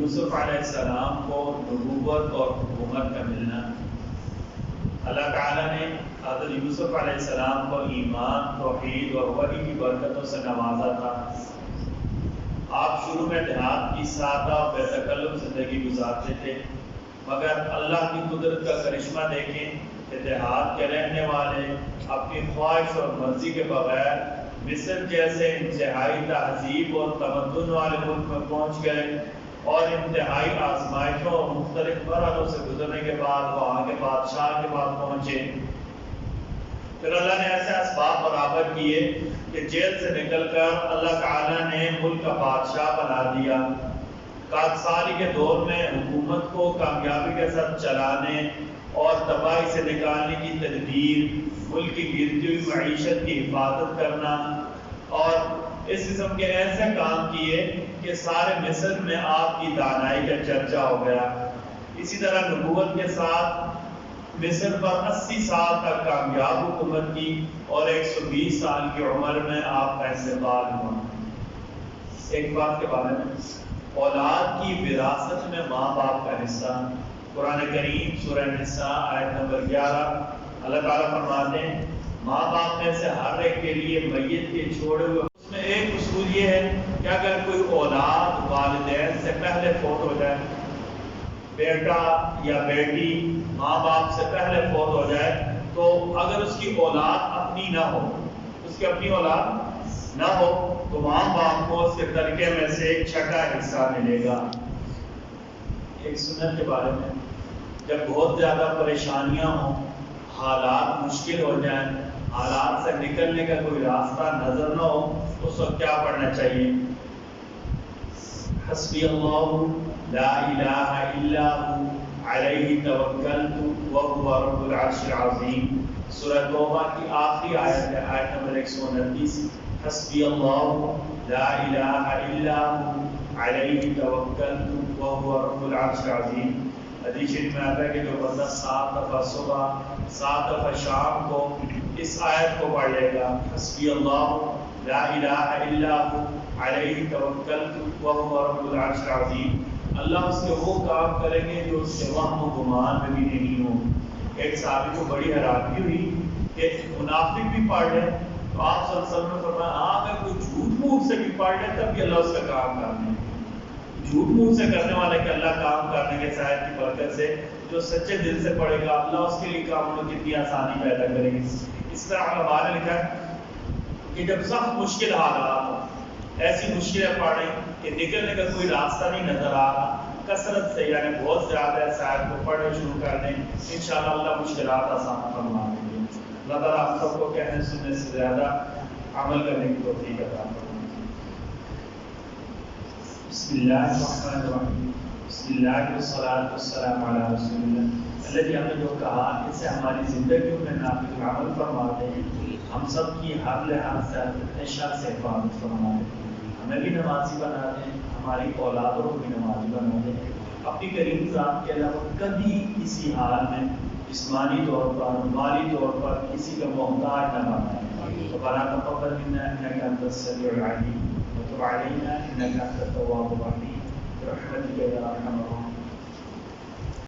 یوسف علیہ السلام کو نبوت اور حکومت کا ملنا، اللہ تعالیٰ نے حضرت یوسف علیہ السلام کو ایمان، توحید اور وحی کی برکتوں سے نوازا تھا۔ آپ شروع میں دیہات کی سادہ اور بے تکلف زندگی گزارتے تھے، مگر اللہ کی قدرت کا کرشمہ دیکھیں کہ دیہات کے رہنے والے اپنی خواہش اور مرضی کے بغیر مصر جیسے انتہائی تہذیب اور تمدن والے ملک میں پہنچ گئے، اور انتہائی آزمائشوں اور مختلف مرحلوں سے گزرنے کے بعد وہاں کے بادشاہ کے بعد پہنچے۔ پھر اللہ نے ایسے اسباب برابر کیے کہ جیل سے نکل کر اللہ تعالیٰ نے ملک کا بادشاہ بنا دیا۔ خاکساری کے دور میں حکومت کو کامیابی کے ساتھ چلانے اور تباہی سے نکالنے کی تدبیر، ملک کی گرتی ہوئی معیشت کی حفاظت کرنا، اور اس قسم کے ایسے کام کیے کہ سارے مصر میں آپ کی دانائی کا چرچا ہو گیا۔ اسی طرح نبوت کے ساتھ مصر پر 80 سال تک کامیاب حکومت کی، اور 120 سال کی عمر میں آپ کا انتقال ہوا۔ ایک بات کے بارے میں، اولاد کی وراثت میں ماں باپ کا حصہ۔ قرآن کریم سورہ نساء آیت نمبر 11 اللہ تعالیٰ فرماتے ہیں ماں باپ میں سے ہر ایک کے لیے میت کے چھوڑے ہوئے، اس میں ایک اصول یہ ہے کہ اگر کوئی اولاد والدین سے پہلے فوت ہو جائے، بیٹا یا بیٹی ماں باپ سے پہلے فوت ہو جائے، تو اگر اس کی اولاد اپنی نہ ہو، اس کی اپنی اولاد نہ ہو، تو ماں باپ کو اس کے ترکے میں سے ایک چھٹا حصہ ملے گا۔ ایک سنت کے بارے میں، جب بہت زیادہ پریشانیاں ہوں، حالات مشکل ہو جائیں، حالات سے نکلنے کا کوئی راستہ نظر نہ ہو، اس وقت کیا پڑھنا چاہیے؟ حسبی اللہ لا الہ الا ہو علیہ توکلت وہو رب العرش العظیم۔ سورہ توبہ کی آخری آیت ہے، آیت نمبر 129۔ حسبی اللہ لا الہ الا ہو علیہ توکلت وہو رب العرش العظیم۔ حدیث شریف میں آتا ہے کہ جو بندہ 7 دفعہ صبح 7 دفعہ شام کو اس آیت کو پڑھ لے گا، حسبی اللہ لا الہ الا ہو علیہ توکلت وہو رب العرش العظیم، اللہ اس کے وہ کام کریں گے جو اس کے وہم و گمان میں بھی نہیں ہو۔ ایک صحابی کو بڑی حیرانی ہوئی کہ منافق بھی پڑھ لے، تو آپ صلی اللہ علیہ وسلم نے فرمایا ہاں اگر کوئی جھوٹ منہ سے بھی پڑھ لے تب بھی اللہ اس کا کام کر دے۔ جھوٹ منہ سے کرنے والا کہ اللہ کام کرنے کے شاید کی برکت سے جو سچے دل سے پڑھے گا، اللہ اس کے لیے کاموں میں کتنی آسانی پیدا کرے گی۔ اس طرح علماء نے لکھا ہے کہ جب سخت مشکل حالات ہوں، ایسی مشکلیں پڑھیں کہ نکلنے کا کوئی راستہ نہیں نظر آ رہا، کثرت سے یعنی بہت زیادہ اس آیت کو پڑھنا شروع کر دیں، انشاءاللہ اللہ مشکلات آسان فرما دیں گے۔ اللہ تعالیٰ ہم سب کو کہنے سننے سے زیادہ عمل کرنے کی توفیق عطا فرمائے۔ بسم اللہ الرحمن الرحیم، بسم اللہ والصلاۃ والسلام علی رسول اللہ۔ اللہ جی ہم نے جو کہا اسے ہماری زندگیوں میں نافذ عمل فرما دیں، ہم سب کی ہر لحاظ سے اپنے شر سے حفاظت فرما دیں، ہمیں بھی نمازی بنا دیں، ہماری اولادوں کو بھی نمازی بنا دیں، اپنی کریم ذات کے علاوہ کبھی کسی حال میں جسمانی طور پر مالی طور پر کسی کا محتاج نہ بنائیں۔ ربنا تقبل منا انك انت السميع العليم وتب علينا انك انت التواب الرحيم برحمتك يا ارحم الراحمين۔